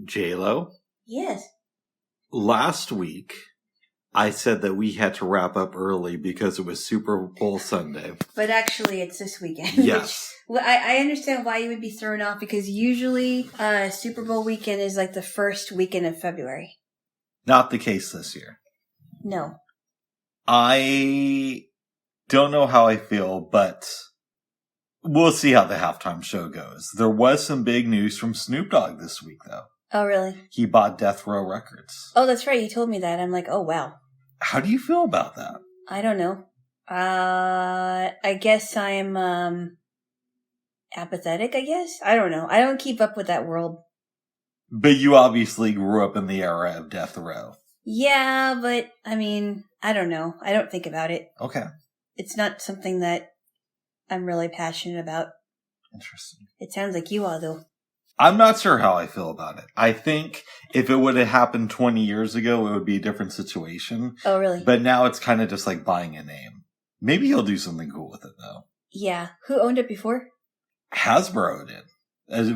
Jaylo, Yes. last week I said that we had to wrap up early because it was Super Bowl Sunday. But actually, it's this weekend. Yes. Well, I understand why you would be thrown off because usually Super Bowl weekend is like the first weekend of February. Not the case this year. No. I don't know how I feel, but we'll see how the halftime show goes. There was some big news from Snoop Dogg this week, though. Oh, really? He bought Death Row Records. Oh, that's right. You told me that. I'm like, oh, wow. How do you feel about that? I don't know. I guess I'm apathetic, I guess? I don't know. I don't keep up with that world. But you obviously grew up in the era of Death Row. Yeah, but, I mean, I don't know. I don't think about it. Okay. It's not something that I'm really passionate about. Interesting. It sounds like you are, though. I'm not sure how I feel about it. I think if it would have happened 20 years ago, it would be a different situation. Oh, really? But now it's kind of just like buying a name. Maybe he'll do something cool with it, though. Yeah. Who owned it before? Hasbro did.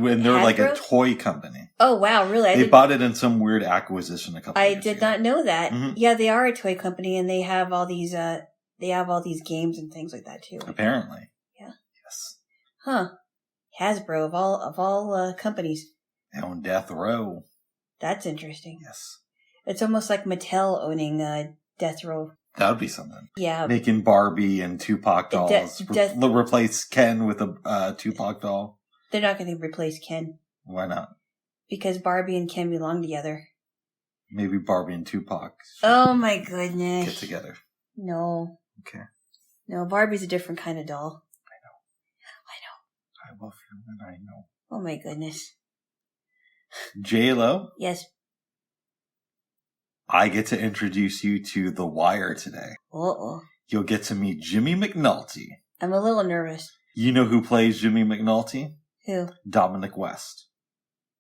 When they're like a toy company. Oh, wow. Really? They bought it in some weird acquisition a couple years ago. I did not know that. Mm-hmm. Yeah, they are a toy company and they have all these games and things like that too. Apparently. Yeah. Yes. Huh. Hasbro of all companies. They own Death Row. That's interesting. Yes. It's almost like Mattel owning Death Row. That would be something. Yeah. Making Barbie and Tupac dolls. Replace Ken with a Tupac doll. They're not going to replace Ken. Why not? Because Barbie and Ken belong together. Maybe Barbie and Tupac. Oh my goodness. Get together. No. Okay. No, Barbie's a different kind of doll. I love you and I know. Oh my goodness. Jaylo. Yes. I get to introduce you to The Wire today. Uh-oh. You'll get to meet Jimmy McNulty. I'm a little nervous. You know who plays Jimmy McNulty? Who? Dominic West.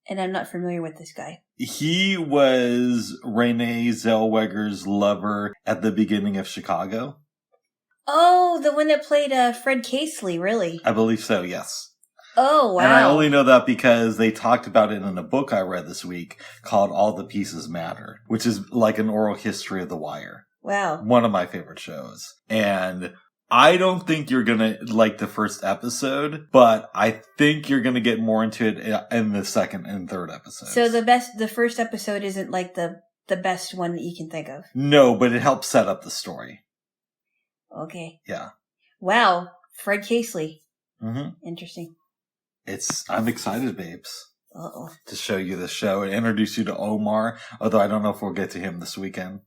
And I'm not familiar with this guy. He was Renee Zellweger's lover at the beginning of Chicago. Oh, the one that played Fred Casely, really? I believe so, yes. Oh, wow. And I only know that because they talked about it in a book I read this week called All the Pieces Matter, which is like an oral history of The Wire. Wow. One of my favorite shows. And I don't think you're going to like the first episode, but I think you're going to get more into it in the second and third episodes. So the first episode isn't like the best one that you can think of? No, but it helps set up the story. Okay. Yeah. Wow. Fred Casely. Mm-hmm. Interesting. I'm excited, babes. Uh-oh. To show you the show and introduce you to Omar, although I don't know if we'll get to him this weekend.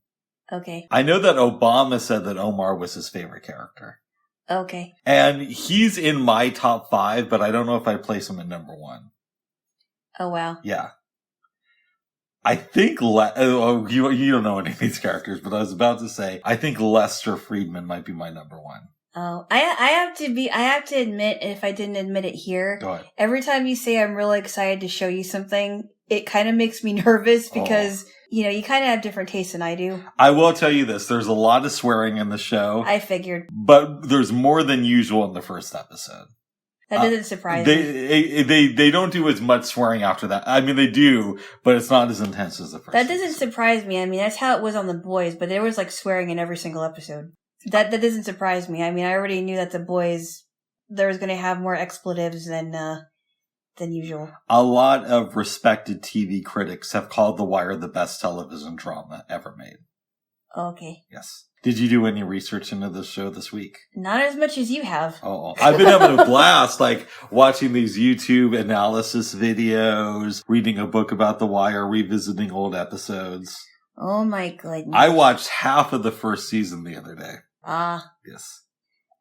Okay. I know that Obama said that Omar was his favorite character. Okay. And he's in my top 5, but I don't know if I'd place him at number 1. Oh, wow. Yeah. I think, you don't know any of these characters, but I was about to say, I think Lester Friedman might be my number 1. Oh, I have to admit, if I didn't admit it here, Go ahead. Every time you say I'm really excited to show you something, it kind of makes me nervous because, you kind of have different tastes than I do. I will tell you this. There's a lot of swearing in the show. I figured. But there's more than usual in the first episode. That doesn't surprise me. They don't do as much swearing after that. I mean, they do, but it's not as intense as the first That doesn't surprise me. I mean, that's how it was on The Boys, but there was like swearing in every single episode. That doesn't surprise me. I mean, I already knew that The Boys, there was going to have more expletives than usual. A lot of respected TV critics have called The Wire the best television drama ever made. Okay. Yes. Did you do any research into this show this week? Not as much as you have. Oh, I've been having a blast, like watching these YouTube analysis videos, reading a book about The Wire, revisiting old episodes. Oh my goodness. I watched half of the first season the other day. Ah. Yes.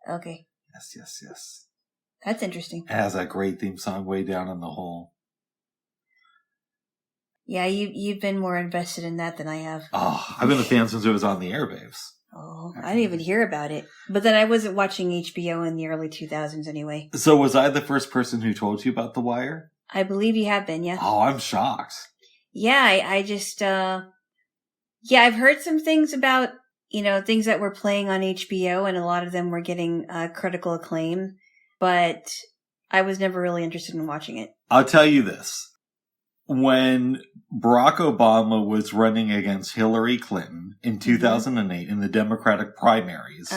Okay. Yes. That's interesting. It has that great theme song, Way Down in the Hole. Yeah, you've been more invested in that than I have. Oh, I've been a fan since it was on the air, babes. Oh, I didn't even hear about it. But then I wasn't watching HBO in the early 2000s anyway. So was I the first person who told you about The Wire? I believe you have been, yeah. Oh, I'm shocked. Yeah, I just, I've heard some things about, things that were playing on HBO, and a lot of them were getting critical acclaim, but I was never really interested in watching it. I'll tell you this. when Barack Obama was running against Hillary Clinton in 2008 in the Democratic primaries,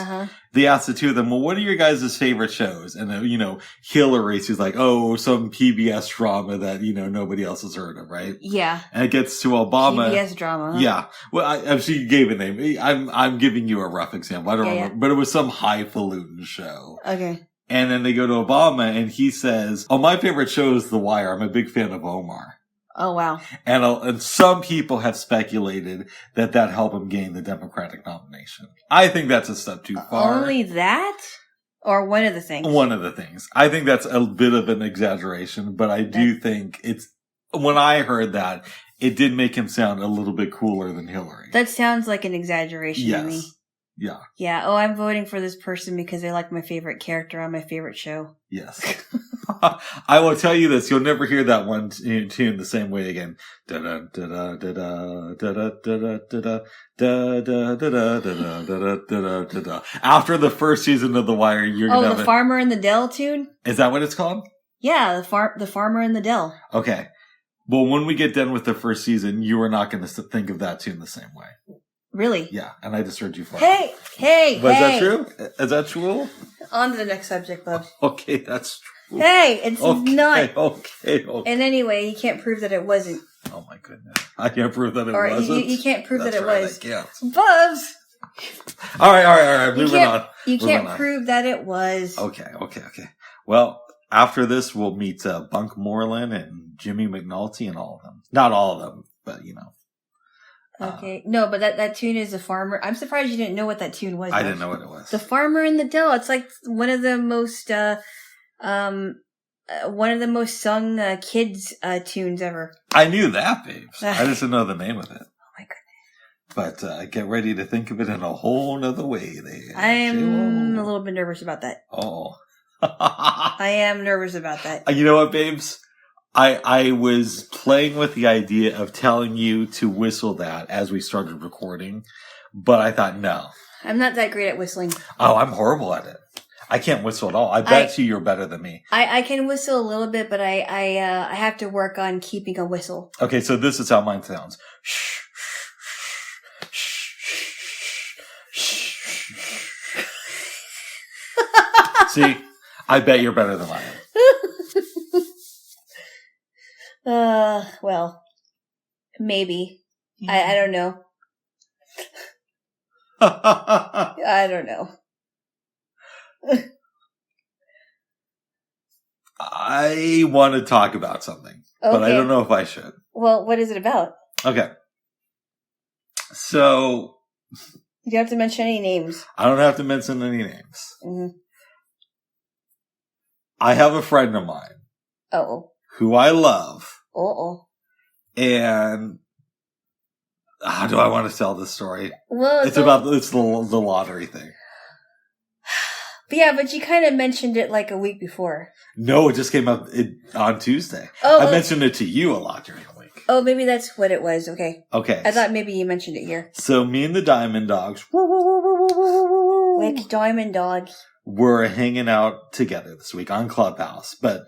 they asked the two of them, well, what are your guys' favorite shows? And, Hillary, she's like, oh, some PBS drama that, nobody else has heard of, right? Yeah. And it gets to Obama. PBS drama. Huh? Yeah. Well, she gave a name. I'm giving you a rough example. I don't remember. But it was some highfalutin show. Okay. And then they go to Obama and he says, oh, my favorite show is The Wire. I'm a big fan of Omar. Oh, wow. And some people have speculated that helped him gain the Democratic nomination. I think that's a step too far. Only that? Or one of the things? One of the things. I think that's a bit of an exaggeration, but I do think when I heard that, it did make him sound a little bit cooler than Hillary. That sounds like an exaggeration to me. Yeah. Yeah. Oh, I'm voting for this person because they like my favorite character on my favorite show. Yes. I will tell you this. You'll never hear that one tune the same way again. After the first season of The Wire, you're going to have the Farmer in the Dell tune? Is that what it's called? Yeah, the Farmer in the Dell. Okay. Well, when we get done with the first season, you are not going to think of that tune the same way. Really? Yeah, and I just heard you fart. Hey! Was that true? Is that true? On to the next subject, bub. Okay, that's true. Hey, it's not. Okay. And anyway, you can't prove that it wasn't. Oh my goodness. I can't prove that it wasn't. You can't prove that it was. I can't. Bubs! All right. Moving on. You can't prove that it was. Okay. Well, after this, we'll meet Bunk Moreland and Jimmy McNulty and all of them. Not all of them, but Okay. No, but that tune is The Farmer. I'm surprised you didn't know what that tune was. I didn't know what it was. The Farmer in the Dell. It's like one of the most, sung kids tunes ever. I knew that, babes. I just didn't know the name of it. Oh my goodness. But get ready to think of it in a whole nother way. I'm a little bit nervous about that. Oh. I am nervous about that. You know what, babes? I was playing with the idea of telling you to whistle that as we started recording, but I thought, no. I'm not that great at whistling. Oh, I'm horrible at it. I can't whistle at all. I bet you're better than me. I can whistle a little bit, but I have to work on keeping a whistle. Okay, so this is how mine sounds. See? I bet you're better than I am. Well, maybe. I don't know. I don't know. I want to talk about something, but I don't know if I should. Well, what is it about? Okay. So. You don't have to mention any names. I don't have to mention any names. Mm-hmm. I have a friend of mine. Uh-oh. Who I love. Uh-oh. And how do I want to tell this story? Well, it's the lottery thing. But you kind of mentioned it like a week before. No, it just came up on Tuesday. I mentioned it to you a lot during the week. Oh, maybe that's what it was. Okay. Okay. I thought maybe you mentioned it here. So me and the Diamond Dogs. Which Diamond Dogs? We're hanging out together this week on Clubhouse, but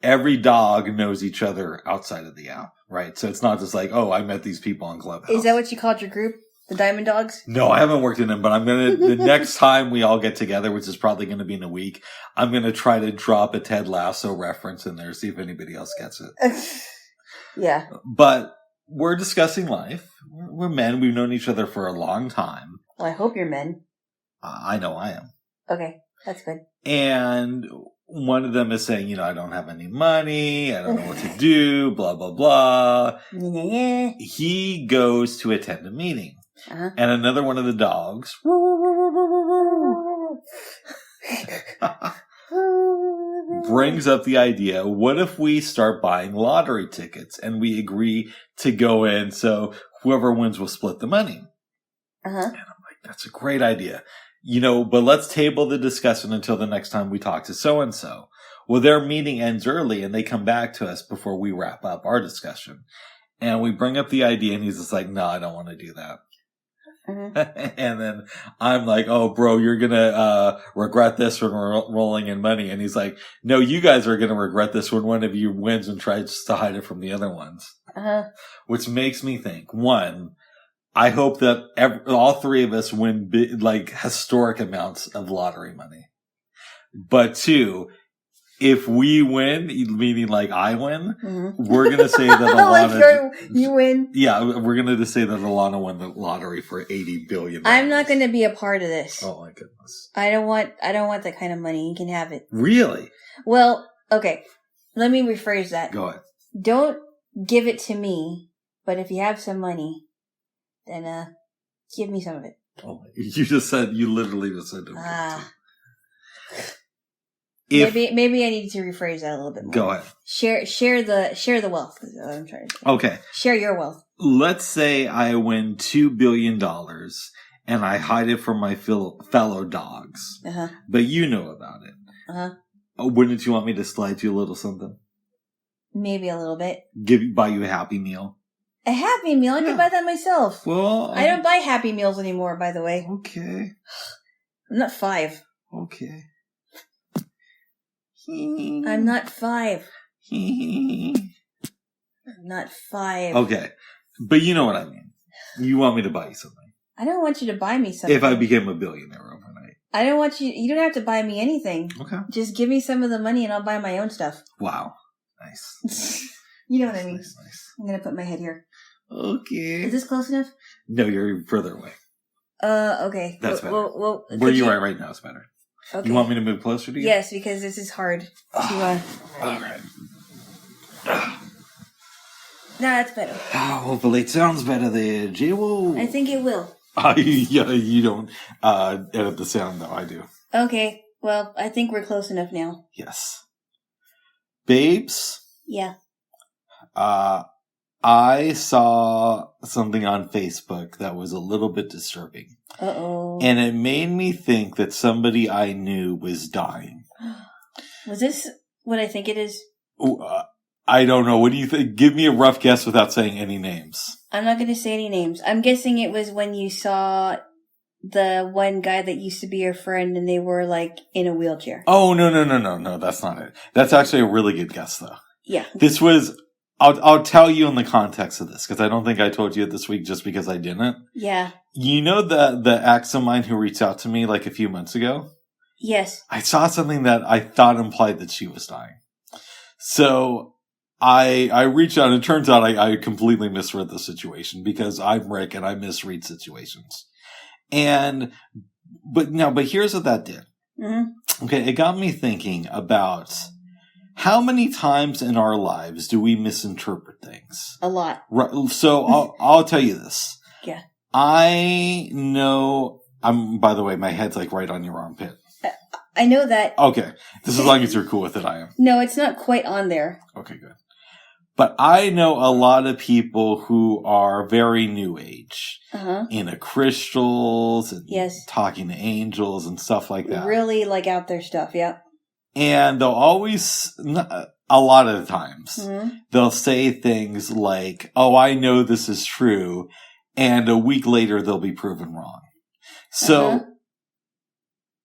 every dog knows each other outside of the app, right? So it's not just like, oh, I met these people on Clubhouse. Is that what you called your group? The Diamond Dogs? No, I haven't worked in them, but I'm going to, the next time we all get together, which is probably going to be in a week, I'm going to try to drop a Ted Lasso reference in there, see if anybody else gets it. Yeah. But we're discussing life. We're men. We've known each other for a long time. Well, I hope you're men. I know I am. Okay. That's good. And one of them is saying, I don't have any money. I don't know what to do, blah, blah, blah. He goes to attend a meeting. Uh-huh. And another one of the dogs brings up the idea, what if we start buying lottery tickets and we agree to go in so whoever wins will split the money? Uh-huh. And I'm like, that's a great idea. But let's table the discussion until the next time we talk to so-and-so. Well, their meeting ends early and they come back to us before we wrap up our discussion. And we bring up the idea and he's just like, no, I don't want to do that. Mm-hmm. And then I'm like, oh, bro, you're going to regret this when we're rolling in money. And he's like, no, you guys are going to regret this when one of you wins and tries to hide it from the other ones. which makes me think, one, I hope that all three of us win historic amounts of lottery money. But two, if we win, meaning like I win, we're going to say that Alana... you win? Yeah, we're going to say that Alana won the lottery for $80 billion. I'm not going to be a part of this. Oh my goodness. I don't want that kind of money. You can have it. Really? Well, okay. Let me rephrase that. Go ahead. Don't give it to me, but if you have some money, then give me some of it. Oh, you literally just said maybe I need to rephrase that a little bit more. Go ahead. Share the wealth is what I'm trying to say. Okay. Share your wealth. Let's say I win $2 billion and I hide it from my fellow dogs. But you know about it. Wouldn't you want me to slide you a little something? Maybe a little bit. Buy you a Happy Meal. A Happy Meal? I can buy that myself. Well, I don't buy Happy Meals anymore, by the way. Okay. I'm not 5. Okay. I'm not 5. I'm not 5. Okay. But you know what I mean. You want me to buy you something. I don't want you to buy me something. If I became a billionaire overnight. I don't want you don't have to buy me anything. Okay. Just give me some of the money and I'll buy my own stuff. Wow. Nice. You know what I mean. Nice. I'm going to put my head here. Okay. Is this close enough? No, you're further away. Okay. That's better. Well, where you are right now is better. Okay. You want me to move closer to you? Yes, because this is hard to... All right. No, that's better. Hopefully it sounds better there, Jaylo. I think it will. Yeah, you don't edit the sound, though. I do. Okay. Well, I think we're close enough now. Yes. Babes? Yeah. I saw something on Facebook that was a little bit disturbing. Uh-oh. And it made me think that somebody I knew was dying. Was this what I think it is? I don't know. What do you think? Give me a rough guess without saying any names. I'm not going to say any names. I'm guessing it was when you saw the one guy that used to be your friend and they were like in a wheelchair. Oh, no. That's not it. That's actually a really good guess, though. Yeah. This was... I'll tell you in the context of this, because I don't think I told you it this week just because I didn't. Yeah. You know the ex of mine who reached out to me like a few months ago? Yes. I saw something that I thought implied that she was dying. So I reached out and it turns out I completely misread the situation because I'm Rick and I misread situations. But here's what that did. Mm-hmm. Okay. It got me thinking about how many times in our lives do we misinterpret things? A lot. Right. So I'll tell you this. Yeah. I know. By the way, my head's like right on your armpit. I know that. Okay. This is as long as you're cool with it, I am. No, it's not quite on there. Okay, good. But I know a lot of people who are very new age. Into crystals and talking to angels and stuff like that. Really like out there stuff, yeah. And they'll always, a lot of the times, they'll say things like, oh, I know this is true. And a week later, they'll be proven wrong. So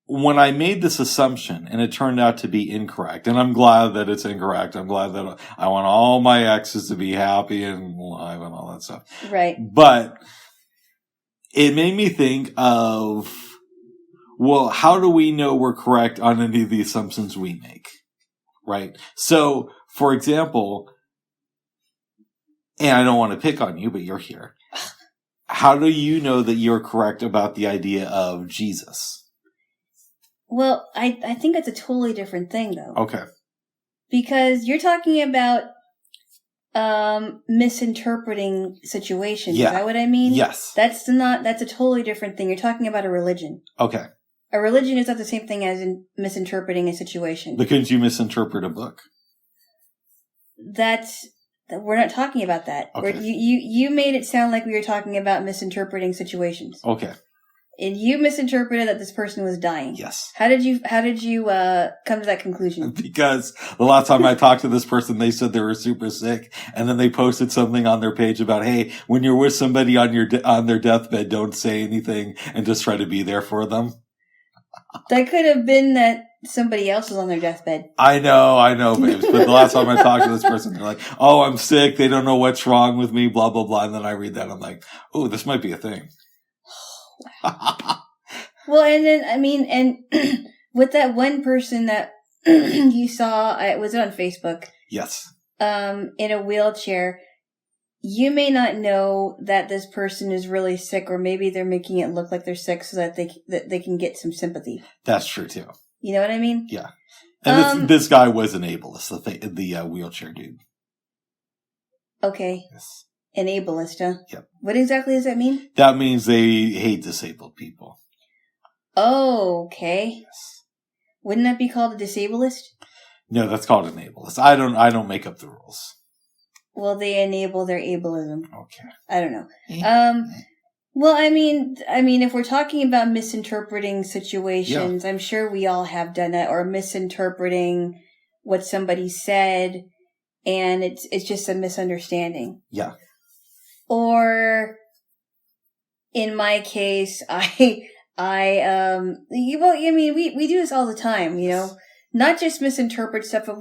when I made this assumption and it turned out to be incorrect, and I'm glad that it's incorrect. I'm glad that I want all my exes to be happy and alive and all that stuff. Right. But it made me think of, well, how do we know we're correct on any of the assumptions we make? Right? So, for example, and I don't want to pick on you, but you're here. How do you know that you're correct about the idea of Jesus? Well, I think that's a totally different thing, though. Okay. Because you're talking about misinterpreting situations. Yeah. Is that what I mean? Yes. That's a totally different thing. You're talking about a religion. Okay. A religion is not the same thing as in misinterpreting a situation. But couldn't you misinterpret a book? We're not talking about that. Okay. You made it sound like we were talking about misinterpreting situations. Okay. And you misinterpreted that this person was dying. Yes. How did you come to that conclusion? Because the last time I talked to this person, they said they were super sick, and then they posted something on their page about, hey, when you're with somebody on their deathbed, don't say anything and just try to be there for them. That could have been that somebody else is on their deathbed. I know, babes. But the last time I talked to this person, they're like, "Oh, I'm sick. They don't know what's wrong with me." Blah blah blah. And then I read that, I'm like, "Oh, this might be a thing." Well, and then and with that one person that you saw, was it on Facebook? Yes. In a wheelchair. You may not know that this person is really sick, or maybe they're making it look like they're sick so that they can get some sympathy. That's true too. You know what I mean? Yeah. And this guy was an ableist, the wheelchair dude. Okay. Yes. An ableist, huh? Yep. What exactly does that mean? That means they hate disabled people. Oh, okay. Yes. Wouldn't that be called a disableist? No, that's called an ableist. I don't make up the rules. Well, they enable their ableism. Okay. I don't know. Well, I mean, if we're talking about misinterpreting situations, I'm sure we all have done that, or misinterpreting what somebody said, and it's just a misunderstanding. Yeah. Or, in my case, we do this all the time, you know, not just misinterpret stuff, but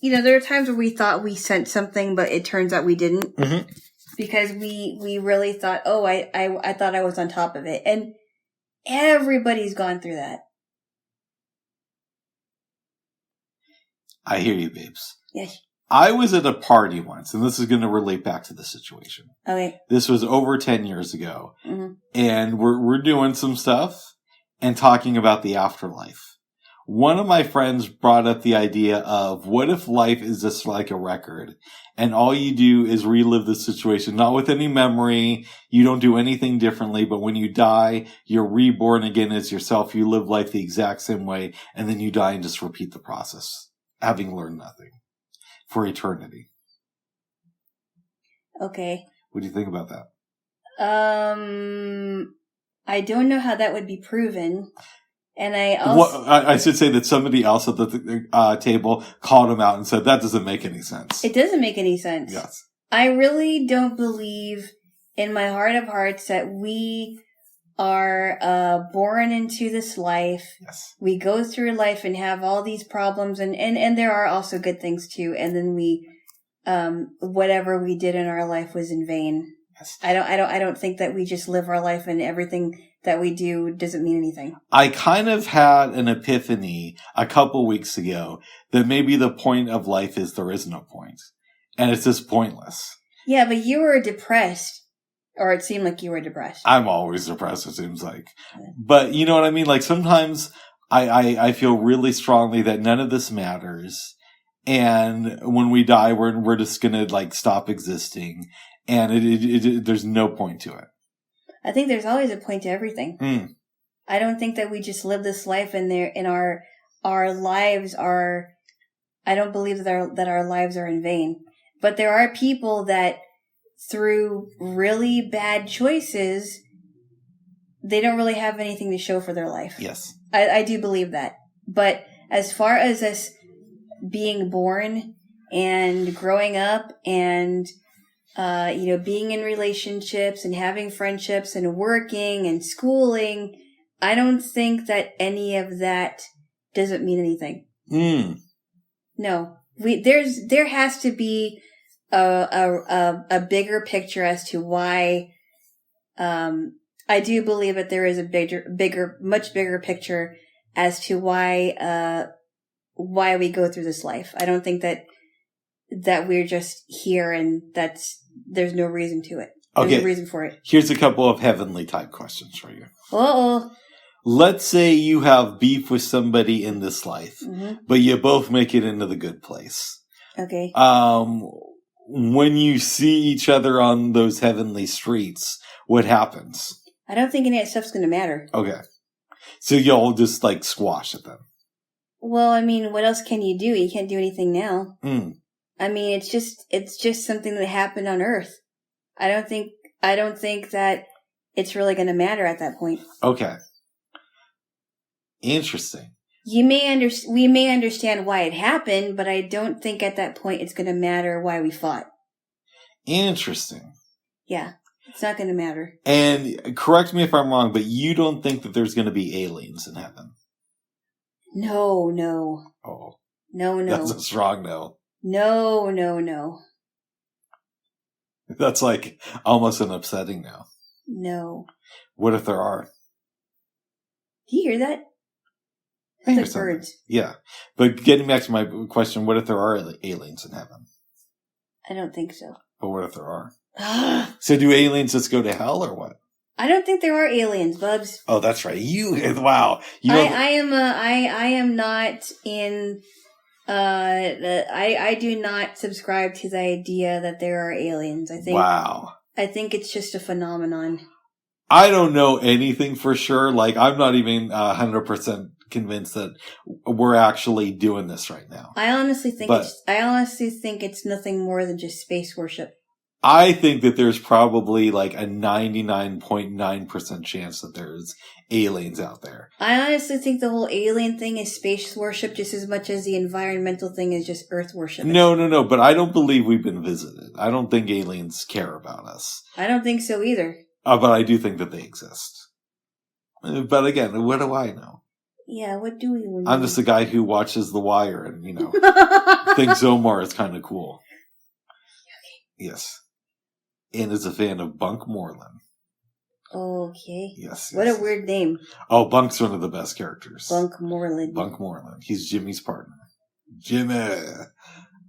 there are times where we thought we sent something, but it turns out we didn't. Mm-hmm. Because we really thought, oh, I thought I was on top of it. And everybody's gone through that. I hear you, babes. Yes. I was at a party once, and this is going to relate back to the situation. Okay. This was over 10 years ago. Mm-hmm. And we're doing some stuff and talking about the afterlife. One of my friends brought up the idea of, what if life is just like a record and all you do is relive the situation, not with any memory, you don't do anything differently, but when you die, you're reborn again as yourself, you live life the exact same way, and then you die and just repeat the process, having learned nothing for eternity. Okay. What do you think about that? I don't know how that would be proven. And I should say that somebody else at the table called him out and said, that doesn't make any sense. It doesn't make any sense. Yes. I really don't believe in my heart of hearts that we are born into this life. Yes. We go through life and have all these problems, and there are also good things too. And then we, whatever we did in our life was in vain. Yes. I don't think that we just live our life and everything that we do doesn't mean anything. I kind of had an epiphany a couple weeks ago that maybe the point of life is there is no point. And it's just pointless. Yeah, but you were depressed. Or it seemed like you were depressed. I'm always depressed, it seems like. But you know what I mean? Like sometimes I feel really strongly that none of this matters. And when we die, we're just going to like stop existing. And there's no point to it. I think there's always a point to everything. Mm. I don't think that we just live this life and our lives are, I don't believe that our lives are in vain. But there are people that through really bad choices, they don't really have anything to show for their life. Yes. I do believe that. But as far as us being born and growing up and being in relationships and having friendships and working and schooling, I don't think that any of that doesn't mean anything. Mm. No, there has to be a bigger picture as to why. I do believe that there is a much bigger picture as to why we go through this life. I don't think that we're just here and there's no reason to it. There's no reason for it. Here's a couple of heavenly type questions for you. Uh-oh. Let's say you have beef with somebody in this life, mm-hmm. but you both make it into the good place. Okay. When you see each other on those heavenly streets, what happens? I don't think any of that stuff's going to matter. Okay. So you'll just like squash it then? Well, I mean, what else can you do? You can't do anything now. Mm. I mean, it's just something that happened on Earth. I don't think that it's really going to matter at that point. Okay. Interesting. We may understand why it happened, but I don't think at that point it's going to matter why we fought. Interesting. Yeah, it's not going to matter. And correct me if I'm wrong, but you don't think that there's going to be aliens in heaven? No, no. Oh. No. That's a strong no. No. That's like almost an upsetting no. No. What if there are? Do you hear that? I hear like birds. Yeah. But getting back to my question, what if there are aliens in heaven? I don't think so. But what if there are? So do aliens just go to hell or what? I don't think there are aliens, Bubs. Oh, that's right. Wow. I am not in, I do not subscribe to the idea that there are aliens. I think it's just a phenomenon. I don't know anything for sure. Like, I'm not even 100% convinced that we're actually doing this right now. I honestly think it's nothing more than just space worship. I think that there's probably like a 99.9% chance that there's aliens out there. I honestly think the whole alien thing is space worship just as much as the environmental thing is just Earth worship. No, but I don't believe we've been visited. I don't think aliens care about us. I don't think so either. But I do think that they exist. But again, what do I know? Yeah, what do we know? I'm just a guy who watches The Wire and, thinks Omar is kind of cool. Okay. Yes. And is a fan of Bunk Moreland. Okay. Yes. What a weird name. Oh, Bunk's one of the best characters. Bunk Moreland. He's Jimmy's partner. Jimmy.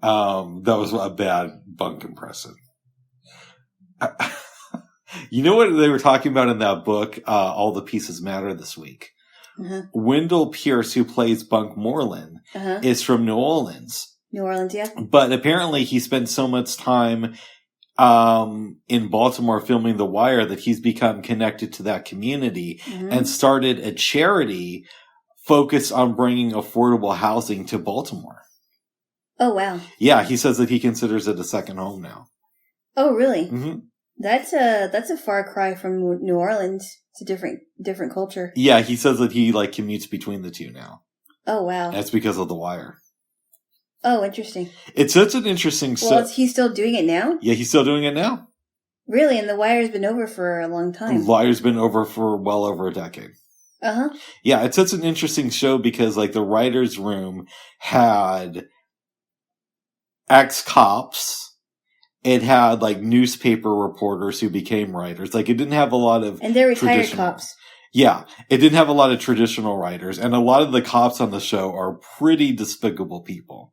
That was a bad Bunk impression. You know what they were talking about in that book, All the Pieces Matter, this week? Uh-huh. Wendell Pierce, who plays Bunk Moreland, is from New Orleans. New Orleans, yeah. But apparently he spent so much time in Baltimore filming The Wire that he's become connected to that community and started a charity focused on bringing affordable housing to Baltimore. Oh, wow. Yeah, he says that he considers it a second home now. Oh, really? Mm-hmm. That's a far cry from New Orleans. It's a different culture. Yeah, he says that he commutes between the two now. Oh, wow. That's because of The Wire. Oh, interesting. It's such an interesting... Well, is he still doing it now? Yeah, he's still doing it now. Really? And The Wire's been over for a long time. The Wire's been over for well over a decade. Uh-huh. Yeah, it's such an interesting show because, the writer's room had ex-cops. It had, newspaper reporters who became writers. It didn't have a lot of... And they're retired cops. Yeah, it didn't have a lot of traditional writers. And a lot of the cops on the show are pretty despicable people.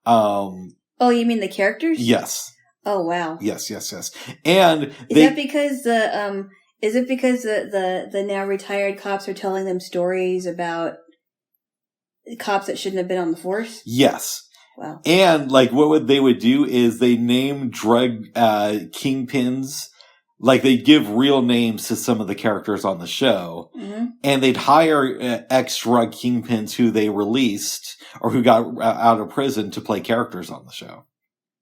Oh, you mean the characters? Yes. Oh, wow. Yes. And is it because the now retired cops are telling them stories about cops that shouldn't have been on the force? Yes. Wow. And what they would do is they name drug kingpins. They give real names to some of the characters on the show, and they'd hire ex-drug kingpins who they released or who got out of prison to play characters on the show.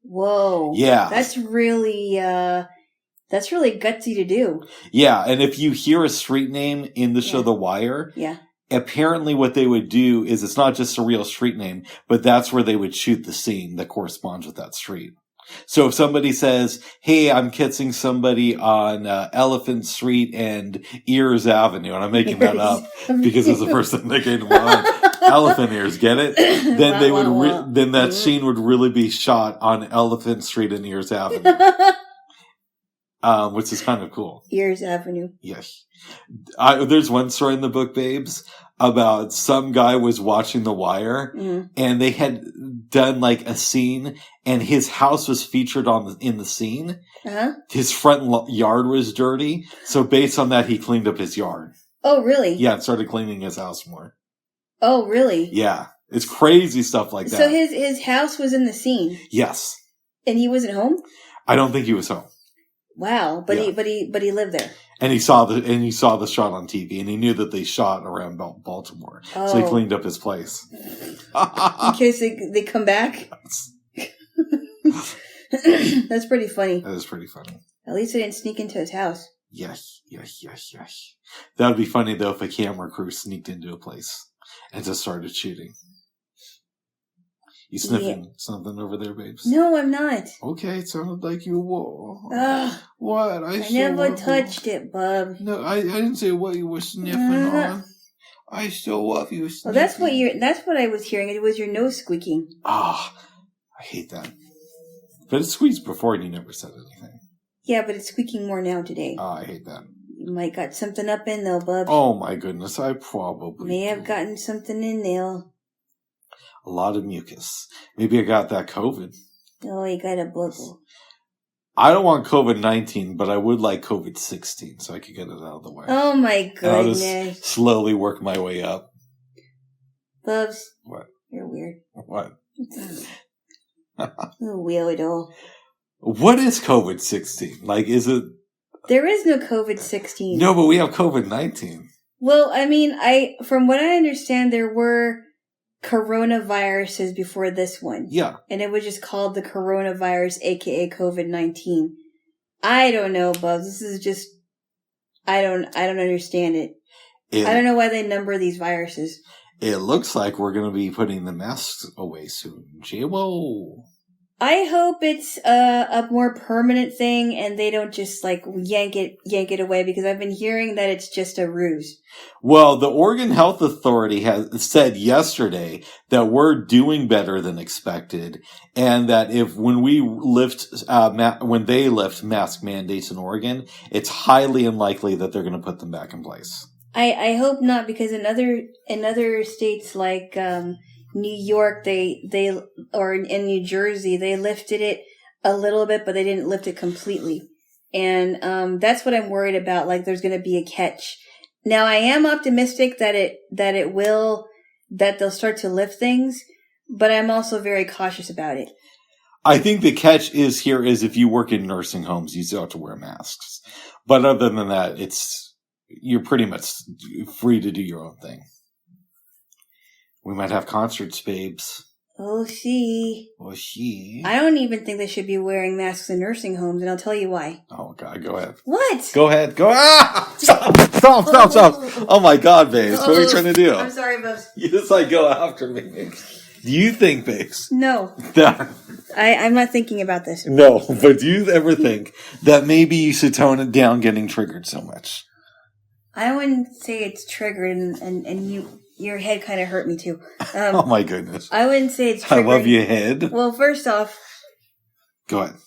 Whoa. Yeah. That's really gutsy to do. Yeah, and if you hear a street name in the show The Wire, apparently what they would do is it's not just a real street name, but that's where they would shoot the scene that corresponds with that street. So if somebody says, hey, I'm kissing somebody on Elephant Street and Ears Avenue, and I'm making that up because it's the first thing that came to mind, elephant ears, get it? Then they would, then that scene would really be shot on Elephant Street and Ears Avenue. Which is kind of cool. Ears Avenue. Yes. There's one story in the book, Babes, about some guy was watching The Wire, and they had done a scene, and his house was featured in the scene. His front yard was dirty, so based on that, he cleaned up his yard. Oh, really? Yeah, and started cleaning his house more. Oh, really? Yeah, it's crazy stuff like that. So his house was in the scene. Yes. And he wasn't home? I don't think he was home. Wow, but he lived there. And he saw the shot on TV, and he knew that they shot around Baltimore, so he cleaned up his place. In case they come back. That's pretty funny. That is pretty funny. At least they didn't sneak into his house. Yes. That would be funny though if a camera crew sneaked into a place and just started shooting. You sniffing something over there, babes? No, I'm not. Okay, it sounded like you were. What? I never touched it, bub. No, I didn't say what you were sniffing on. I still love you, Sneaky. Well, that's what I was hearing. It was your nose squeaking. Ah, I hate that. But it squeaked before and you never said anything. Yeah, but it's squeaking more now today. Ah, I hate that. You might got something up in there, bub. Oh my goodness, I probably may have gotten something in there. A lot of mucus. Maybe I got that COVID. Oh, you got a bubble. I don't want COVID-19, but I would like COVID-16 so I could get it out of the way. Oh my goodness. I'll just slowly work my way up. Bubs. What? You're weird. What? You're weirdo. What is COVID-16? Like, is it... There is no COVID-16. No, but we have COVID-19. Well, I mean, from what I understand, there were coronaviruses before this one. Yeah. And it was just called the coronavirus, aka COVID-19. I don't know, Bubs. This is just, I don't understand it. I don't know why they number these viruses. It looks like we're going to be putting the masks away soon. Jaylo. I hope it's a more permanent thing and they don't just like yank it away, because I've been hearing that it's just a ruse. Well, the Oregon Health Authority has said yesterday that we're doing better than expected, and that when they lift mask mandates in Oregon, it's highly unlikely that they're going to put them back in place. I hope not, because in other states like New York, or in New Jersey, they lifted it a little bit, but they didn't lift it completely. And that's what I'm worried about. Like, there's going to be a catch. Now, I am optimistic that they'll start to lift things, but I'm also very cautious about it. I think the catch is if you work in nursing homes, you still have to wear masks. But other than that, you're pretty much free to do your own thing. We might have concerts, babes. Oh, she. I don't even think they should be wearing masks in nursing homes, and I'll tell you why. Oh, God, go ahead. What? Go ahead. Go. Ah! Stop. Oh, my God, babes. What are you trying to do? I'm sorry, babes. You just, go after me. Do you think, babes? No. I'm not thinking about this. No, but do you ever think that maybe you should tone it down getting triggered so much? I wouldn't say it's triggered, and your head kind of hurt me too. Oh my goodness! I wouldn't say it's triggering. I love your head. Well, first off, go ahead.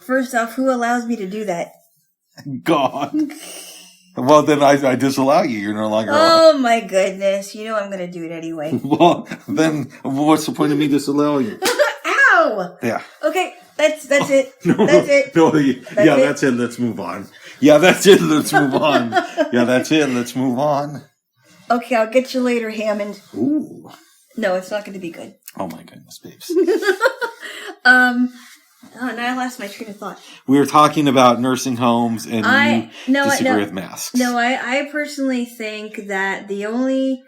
First off, who allows me to do that? God. Well, then I disallow you. You're no longer. Oh my goodness! You know I'm going to do it anyway. Well, then what's the point of me disallowing you? Ow! Yeah. Okay, that's it. No, that's it. No, that's it. Let's move on. Yeah, that's it. Let's move on. Yeah, that's it. Let's move on. Okay, I'll get you later, Hammond. Ooh. No, it's not going to be good. Oh my goodness, babes. Oh, now I lost my train of thought. We were talking about nursing homes, and you disagree with masks. No, I personally think that the only,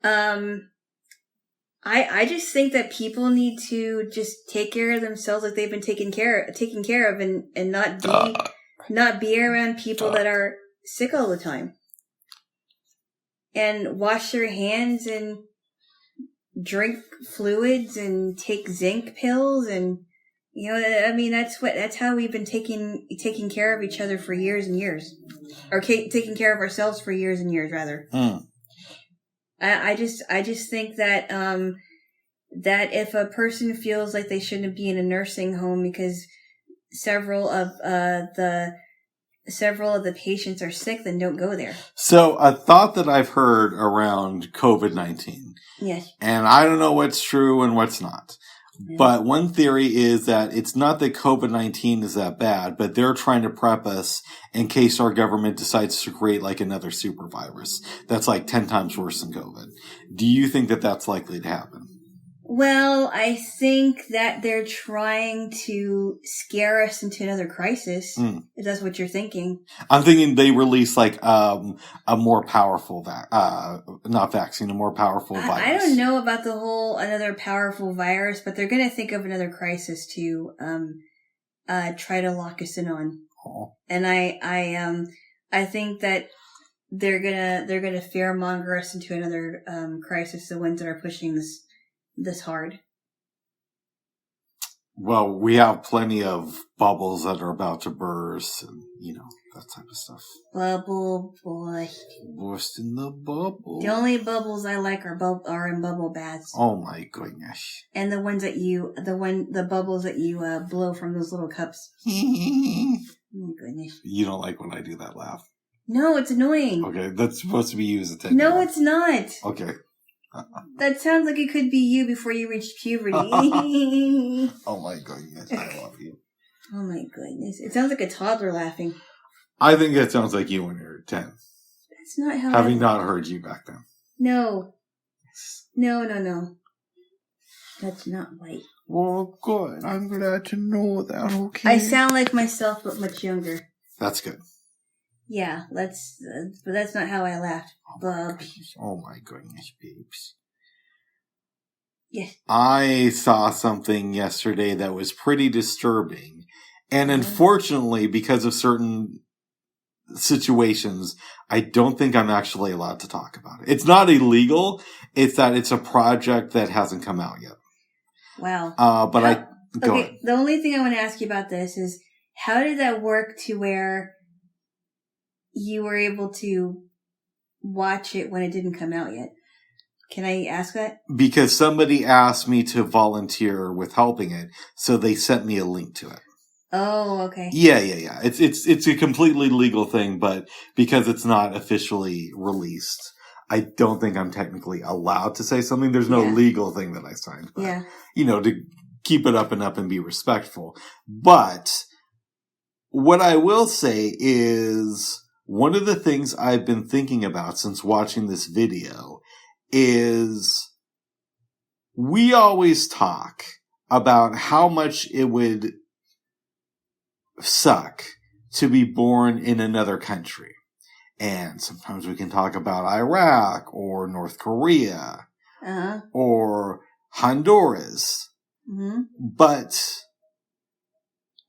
I just think that people need to just take care of themselves like they've been taken care of, and not be around people that are sick all the time. And wash your hands and drink fluids and take zinc pills, and I mean that's how we've been taking care of each other for years and years, or taking care of ourselves for years and years rather. I just think that that if a person feels like they shouldn't be in a nursing home because several of the patients are sick, then don't go there. So a thought that I've heard around COVID-19. Yes. And I don't know what's true and what's not. Yeah. But one theory is that it's not that COVID-19 is that bad, but they're trying to prep us in case our government decides to create another super virus that's 10 times worse than COVID. Do you think that that's likely to happen? Well, I think that they're trying to scare us into another crisis, if that's what you're thinking. I'm thinking they release a more powerful, not vaccine, a more powerful virus. I don't know about the whole another powerful virus, but they're going to think of another crisis to try to lock us in on. Oh. And I think that they're gonna fearmonger us into another crisis. The ones that are pushing this hard. Well, we have plenty of bubbles that are about to burst, and that type of stuff. Bubble burst. Burst in the bubble. The only bubbles I like are in bubble baths. Oh my goodness. And the ones that the bubbles that you blow from those little cups. Oh my goodness. You don't like when I do that laugh. No, it's annoying. Okay, that's supposed to be you as a 10-year-old. No, it's not. Okay. That sounds like it could be you before you reached puberty. Oh my goodness, I love you. Oh my goodness. It sounds like a toddler laughing. I think it sounds like you when you're 10. That's not how Having not heard you back then. No. No. That's not right. Well, good. I'm glad to know that, okay? I sound like myself, but much younger. That's good. Yeah, but that's not how I laughed. Oh my goodness, babes. Yes. I saw something yesterday that was pretty disturbing. And unfortunately, because of certain situations, I don't think I'm actually allowed to talk about it. It's not illegal. It's that it's a project that hasn't come out yet. Wow. Go ahead. The only thing I want to ask you about this is, how did that work to where you were able to watch it when it didn't come out yet? Can I ask that? Because somebody asked me to volunteer with helping it, so they sent me a link to it. Oh, okay. Yeah. It's a completely legal thing, but because it's not officially released, I don't think I'm technically allowed to say something. There's no legal thing that I signed. But, to keep it up and be respectful. But what I will say is one of the things I've been thinking about since watching this video is we always talk about how much it would suck to be born in another country. And sometimes we can talk about Iraq or North Korea or Honduras. Mm-hmm. But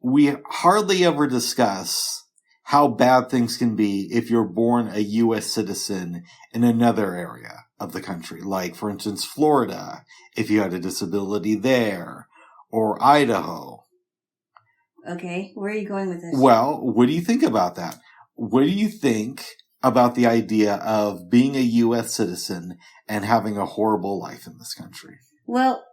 we hardly ever discuss how bad things can be if you're born a U.S. citizen in another area of the country. Like, for instance, Florida, if you had a disability there, or Idaho. Okay, where are you going with this? Well, what do you think about that? What do you think about the idea of being a U.S. citizen and having a horrible life in this country? Well,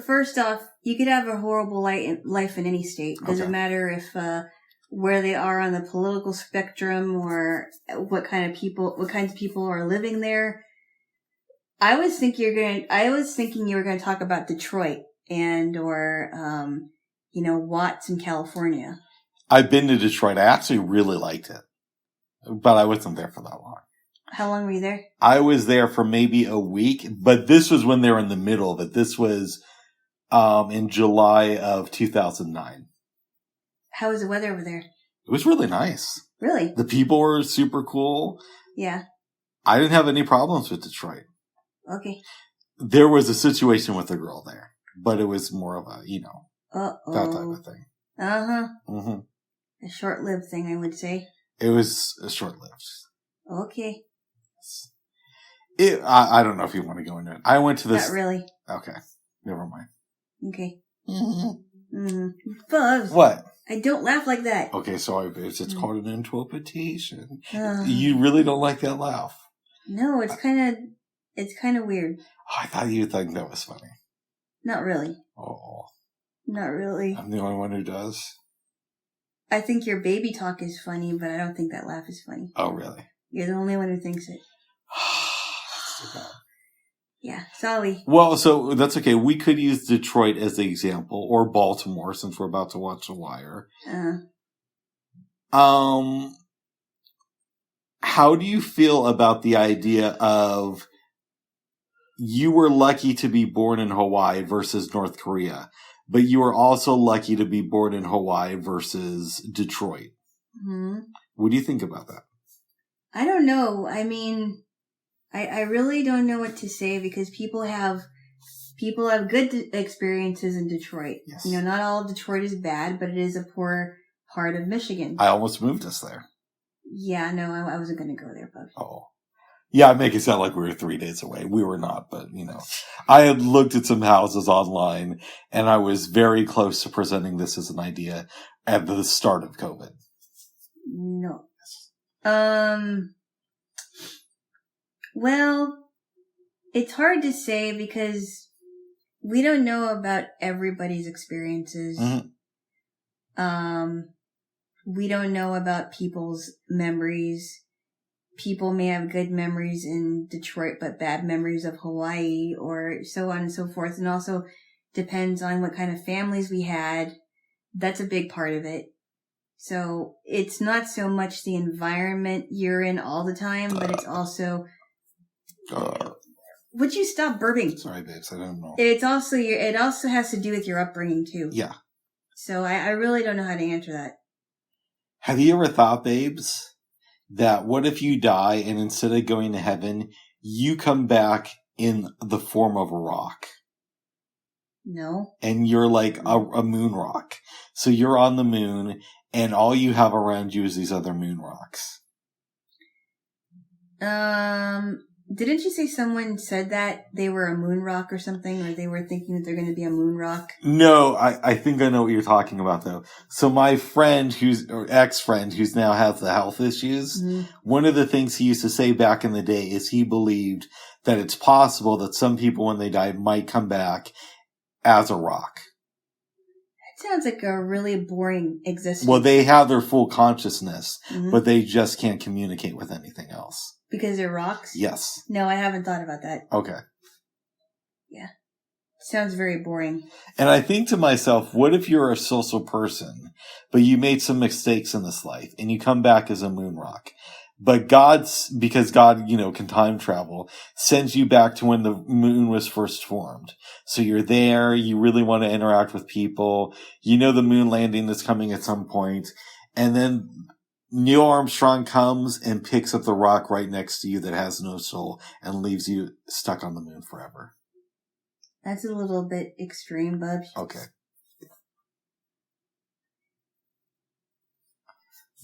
first off, you could have a horrible life in any state. Doesn't matter if where they are on the political spectrum or what kinds of people are living there. I was thinking you were going to talk about Detroit or Watts in California. I've been to Detroit. I actually really liked it, but I wasn't there for that long. How long were you there? I was there for maybe a week, but this was when they were in the middle of it. This was in July of 2009. How was the weather over there? It was really nice. Really? The people were super cool. Yeah. I didn't have any problems with Detroit. Okay. There was a situation with a girl there, but it was more of a, that type of thing. Uh-huh. Mm-hmm. A short-lived thing, I would say. It was short-lived. Okay. I don't know if you want to go into it. I went to this. Not really. Okay. Never mind. Okay. Bugs. What? I don't laugh like that. Okay, sorry, babes. It's called an interpretation. You really don't like that laugh? No, it's kind of weird. Oh, I thought you'd think that was funny. Not really. Oh. Not really. I'm the only one who does. I think your baby talk is funny, but I don't think that laugh is funny. Oh, really? You're the only one who thinks it. That's too bad. Yeah, sorry. Well, so that's okay. We could use Detroit as the example, or Baltimore, since we're about to watch The Wire. How do you feel about the idea of you were lucky to be born in Hawaii versus North Korea, but you were also lucky to be born in Hawaii versus Detroit? Mm-hmm. What do you think about that? I don't know. I mean, I really don't know what to say because people have good experiences in Detroit. Yes. Not all Detroit is bad, but it is a poor part of Michigan. I almost moved us there. Yeah, no, I wasn't going to go there, Bub. Oh. Yeah, I make it sound like we were 3 days away. We were not, but, I had looked at some houses online, and I was very close to presenting this as an idea at the start of COVID. No. Well, it's hard to say because we don't know about everybody's experiences. Mm-hmm. We don't know about people's memories. People may have good memories in Detroit, but bad memories of Hawaii, or so on and so forth. And also depends on what kind of families we had. That's a big part of it. So it's not so much the environment you're in all the time, but it's also... Would you stop burping? Sorry, babes, I don't know. It also has to do with your upbringing, too. Yeah. So I really don't know how to answer that. Have you ever thought, babes, that what if you die and instead of going to heaven, you come back in the form of a rock? No. And you're like a moon rock. So you're on the moon, and all you have around you is these other moon rocks. Didn't you say someone said that they were a moon rock or something, or they were thinking that they're going to be a moon rock? No, I think I know what you're talking about, though. So my friend, ex-friend, who's now has the health issues, one of the things he used to say back in the day is he believed that it's possible that some people, when they die, might come back as a rock. That sounds like a really boring existence. Well, they have their full consciousness, but they just can't communicate with anything else. Because they're rocks? Yes. No, I haven't thought about that. Okay. Yeah. Sounds very boring. And I think to myself, what if you're a social person, but you made some mistakes in this life, and you come back as a moon rock? But because God, can time travel, sends you back to when the moon was first formed. So you're there, you really want to interact with people, the moon landing is coming at some point, and then Neil Armstrong comes and picks up the rock right next to you that has no soul and leaves you stuck on the moon forever. That's a little bit extreme, bub. Okay.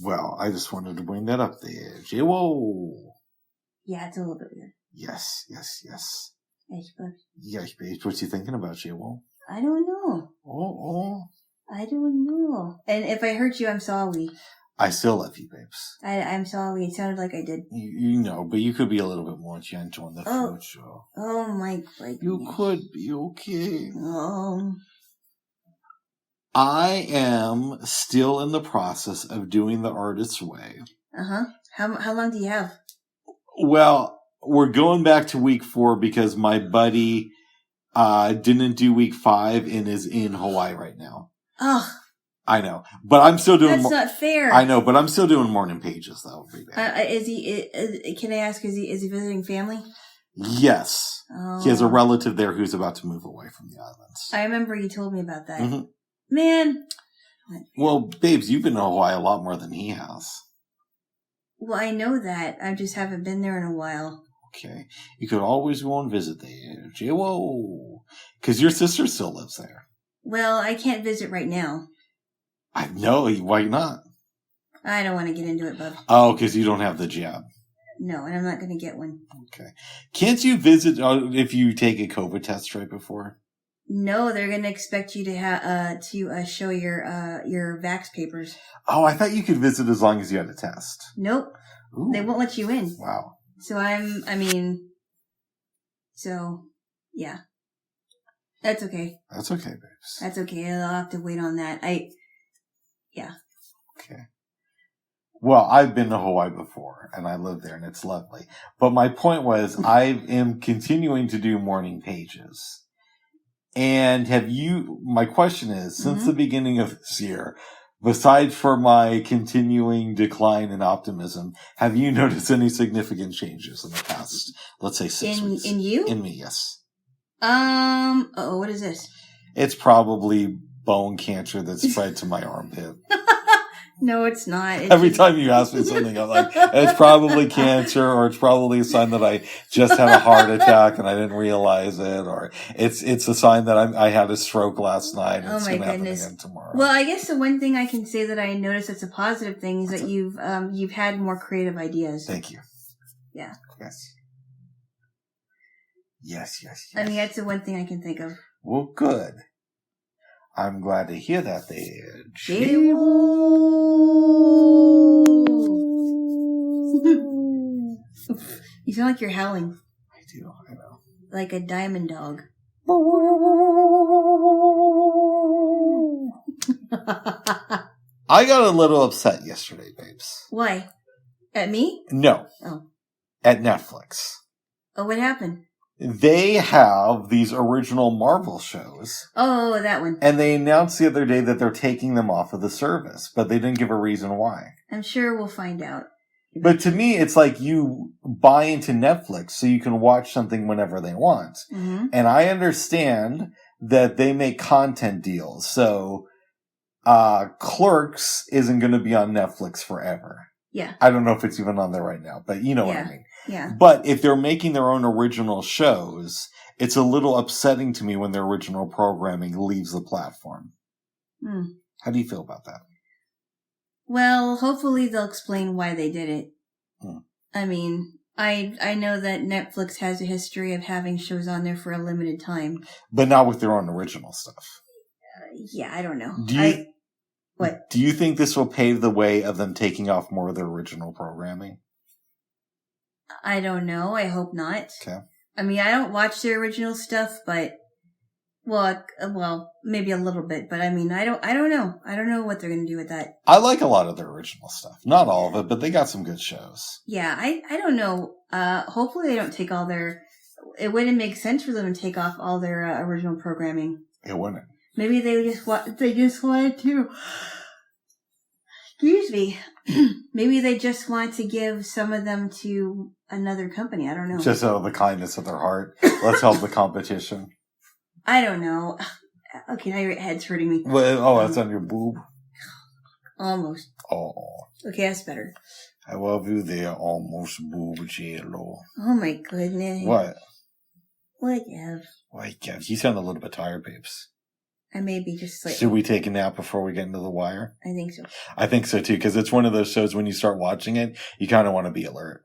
Well, I just wanted to bring that up there. Jaylo. Yeah, it's a little bit weird. Yes. Yes, bub. Yes, babe. What you thinking about, Jaylo? I don't know. Oh. I don't know. And if I hurt you, I'm sorry. I still love you, babes. I'm sorry. It sounded like I did. You know, but you could be a little bit more gentle in the future. Oh, my goodness. You could be, okay. Oh. I am still in the process of doing the artist's way. Uh-huh. How long do you have? Well, we're going back to week 4 because my buddy didn't do week 5 and is in Hawaii right now. Ugh. I know, but I'm still doing. That's not fair. I know, but I'm still doing morning pages though. Is he? Can I ask? Is he visiting family? Yes, he has a relative there who's about to move away from the islands. I remember you told me about that. Mm-hmm. Man. Well, babes, you've been to Hawaii a lot more than he has. Well, I know that. I just haven't been there in a while. Okay, you could always go and visit there, Jaylo, because your sister still lives there. Well, I can't visit right now. I know. Why not? I don't want to get into it, bub. Oh, because you don't have the jab. No, and I'm not going to get one. Okay. Can't you visit if you take a COVID test right before? No, they're going to expect you to show your vax papers. Oh, I thought you could visit as long as you had a test. Nope. Ooh. They won't let you in. Wow. So yeah. That's okay. That's okay, babes. That's okay. I'll have to wait on that. Yeah. Okay. Well, I've been to Hawaii before, and I live there, and it's lovely. But my point was, I am continuing to do morning pages. And my question is, since the beginning of this year, besides for my continuing decline in optimism, have you noticed any significant changes in the past, let's say 6 weeks? In you? In me, yes. What is this? It's probably bone cancer that's spread to my armpit. No, it's not. Every time you ask me something, I'm like, it's probably cancer, or it's probably a sign that I just had a heart attack and I didn't realize it, or it's a sign that I had a stroke last night and it's going to happen again tomorrow. Well, I guess the one thing I can say that I noticed that's a positive thing is that you've had more creative ideas. Thank you. Yeah. Yes. I mean, that's the one thing I can think of. Well, good. I'm glad to hear that there. Jaylo! You sound like you're howling. I do, I know. Like a diamond dog. I got a little upset yesterday, babes. Why? At me? No. Oh. At Netflix. Oh, what happened? They have these original Marvel shows. Oh, that one. And they announced the other day that they're taking them off of the service, but they didn't give a reason why. I'm sure we'll find out. But to me, it's like you buy into Netflix so you can watch something whenever they want. Mm-hmm. And I understand that they make content deals. So, Clerks isn't going to be on Netflix forever. Yeah. I don't know if it's even on there right now, but you know what I mean. Yeah. But if they're making their own original shows, it's a little upsetting to me when their original programming leaves the platform. How do you feel about that? Well, hopefully they'll explain why they did it. I mean, I know that Netflix has a history of having shows on there for a limited time. But not with their own original stuff. Yeah, I don't know. What? Do you think this will pave the way of them taking off more of their original programming? I don't know. I hope not. Okay. I mean, I don't watch their original stuff, but well, maybe a little bit. But I mean, I don't know. I don't know what they're going to do with that. I like a lot of their original stuff. Not all of it, but they got some good shows. Yeah, I don't know. Hopefully they don't take all their. It wouldn't make sense for them to take off all their original programming. It wouldn't. Maybe they just wanted to. Excuse me. Maybe they just want to give some of them to another company. I don't know. Just out of the kindness of their heart. Let's help the competition. I don't know. Okay, now your head's hurting me. Well, that's on your boob? Almost. Oh. Okay, that's better. I love you there, almost boob, Jaylo. Oh my goodness. What? What, Ev? Why, Kev? You sound a little bit tired, babes. I may be just like... Should we take a nap before we get into The Wire? I think so. I think so, too, because it's one of those shows when you start watching it, you kind of want to be alert.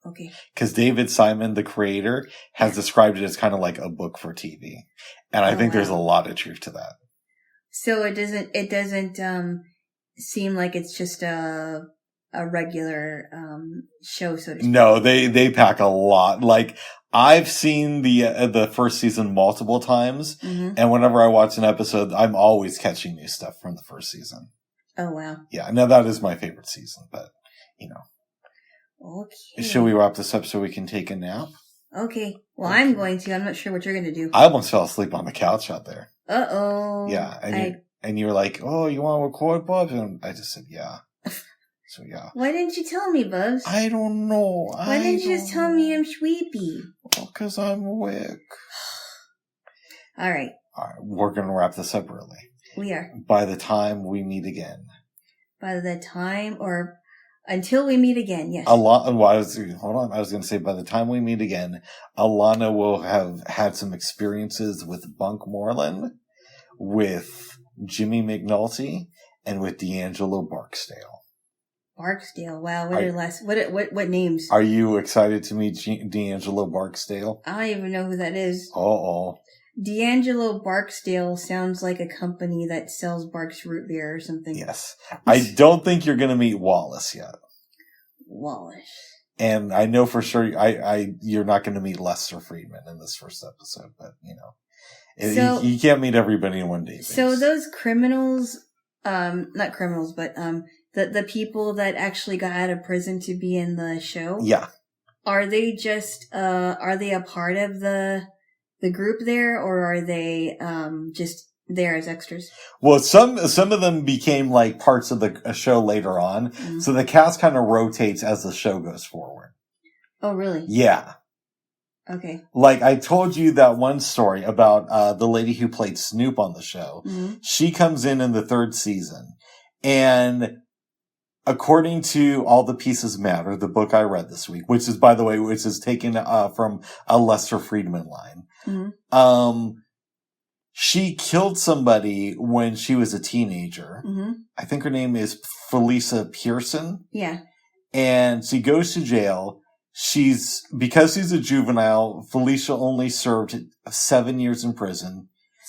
Okay. Because David Simon, the creator, has described it as kind of like a book for TV. And I think there's a lot of truth to that. So it doesn't seem like it's just a regular show, so to speak. No, they pack a lot. Like, I've seen the first season multiple times, and whenever I watch an episode, I'm always catching new stuff from the first season. Oh, wow. Yeah, no, that is my favorite season, but, you know. Okay. Should we wrap this up so we can take a nap? Okay. Well, I'm going to. I'm not sure what you're going to do. I almost fell asleep on the couch out there. Uh-oh. Yeah, and you were like, oh, you want to record, Bubs? And I just said, yeah. So, yeah. Why didn't you tell me, Bubs? I don't know. Why didn't you just tell me I'm sleepy? Because I'm awake. All right. We're going to wrap this up early. We are. By the time we meet again. By the time, or until we meet again, yes. I was going to say, by the time we meet again, Alana will have had some experiences with Bunk Moreland, with Jimmy McNulty, and with D'Angelo Barksdale. Barksdale. Wow. What names? Are you excited to meet D'Angelo Barksdale? I don't even know who that is. Uh-oh. D'Angelo Barksdale sounds like a company that sells Barks root beer or something. Yes. I don't think you're going to meet Wallace yet. Wallace. And I know for sure you're not going to meet Lester Friedman in this first episode, but you know. You can't meet everybody in one day. So those criminals, not criminals, but the people that actually got out of prison to be in the show. Yeah. Are they a part of the group there, or are they just there as extras? Well, some of them became like parts of the show later on. Mm-hmm. So the cast kind of rotates as the show goes forward. Oh, really? Yeah. Okay. Like I told you that one story about the lady who played Snoop on the show. Mm-hmm. She comes in the third season, and according to All the Pieces Matter, the book I read this week, which is taken from a Lester Friedman line. Mm-hmm. She killed somebody when she was a teenager. Mm-hmm. I think her name is Felicia Pearson. Yeah. And she goes to jail. Because she's a juvenile, Felicia only served 7 years in prison.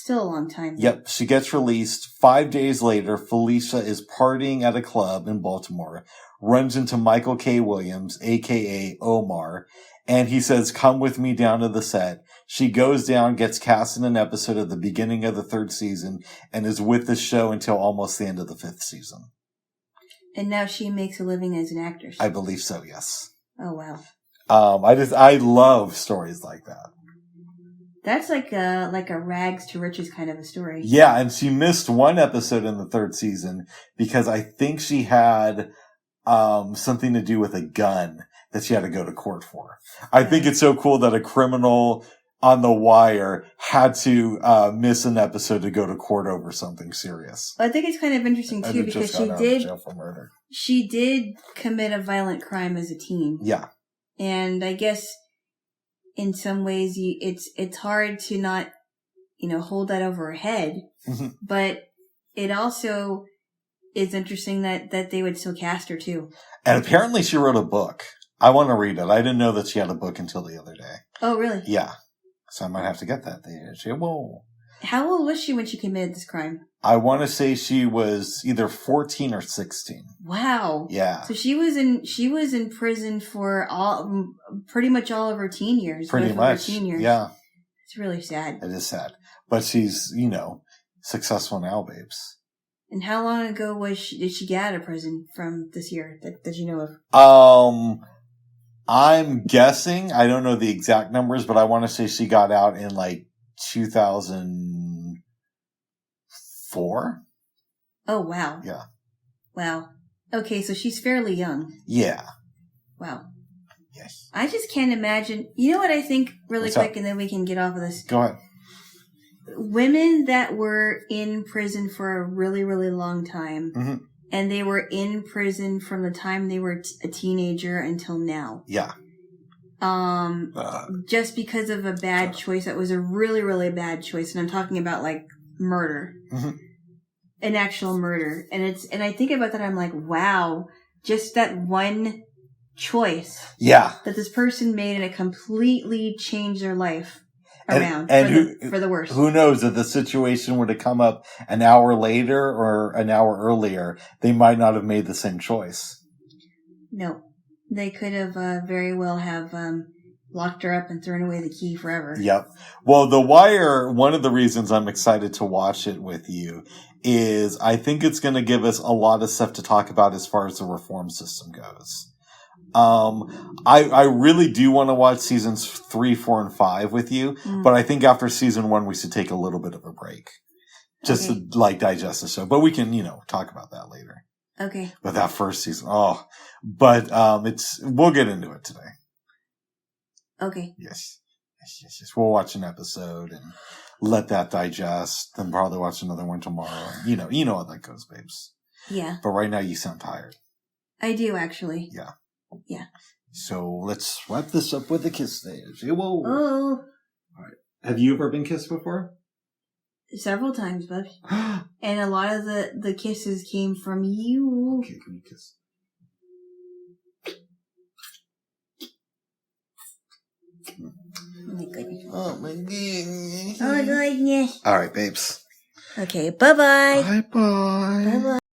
still a long time. Yep. She gets released. 5 days later, Felicia is partying at a club in Baltimore, runs into Michael K. Williams, a.k.a. Omar, and he says, come with me down to the set. She goes down, gets cast in an episode at the beginning of the 3rd season, and is with the show until almost the end of the 5th season. And now she makes a living as an actress. I believe so, yes. Oh, wow. I love stories like that. That's like a rags to riches kind of a story. Yeah, and she missed one episode in the 3rd season because I think she had something to do with a gun that she had to go to court for. I think it's so cool that a criminal on The Wire had to miss an episode to go to court over something serious. Well, I think it's kind of interesting too because she did commit a violent crime as a teen. Yeah. And I guess in some ways it's hard to not, hold that over her head. Mm-hmm. But it also is interesting that they would still cast her too. And apparently she wrote a book. I want to read it. I didn't know that she had a book until the other day. Oh, really? Yeah. So I might have to get that. How old was she when she committed this crime? I want to say she was either 14 or 16. Wow. Yeah. So she was in prison for pretty much all of her teen years. Pretty much. Her teen years. Yeah. It's really sad. It is sad. But she's, successful now, babes. And how long ago did she get out of prison from this year that you know of? I'm guessing, I don't know the exact numbers, but I want to say she got out in 2004. Oh, wow. Yeah. Wow. Okay, so she's fairly young. Yeah. Wow. Yes. I just can't imagine. You know what I think really quick, and then we can get off of this? Go ahead. Women that were in prison for a really, really long time. Mm-hmm. And they were in prison from the time they were a teenager until now. Yeah. Just because of a bad choice. That was a really, really bad choice. And I'm talking about murder. Mm-hmm. An actual murder. And I think about that. I'm like, wow, just that one choice. Yeah. That this person made, and it completely changed their life. Around for the worse. Who knows if the situation were to come up an hour later or an hour earlier, they might not have made the same choice. No, they could have very well have locked her up and thrown away the key forever. Yep. Well, The Wire, one of the reasons I'm excited to watch it with you is I think it's going to give us a lot of stuff to talk about as far as the reform system goes. I really do want to watch seasons 3, 4, and 5 with you, but I think after season 1, we should take a little bit of a break. Just to digest the show. But we can, talk about that later. Okay. But that first season, we'll get into it today. Okay. Yes. We'll watch an episode and let that digest, then probably watch another one tomorrow. You know how that goes, babes. Yeah. But right now you sound tired. I do, actually. Yeah. Yeah. So let's wrap this up with a kiss stage. Whoa. Oh. All right. Have you ever been kissed before? Several times, bud. And a lot of the kisses came from you. Okay, give me a kiss. Oh my goodness. Oh my goodness. Oh my goodness. All right, babes. Okay, bye-bye. Bye-bye. Bye-bye.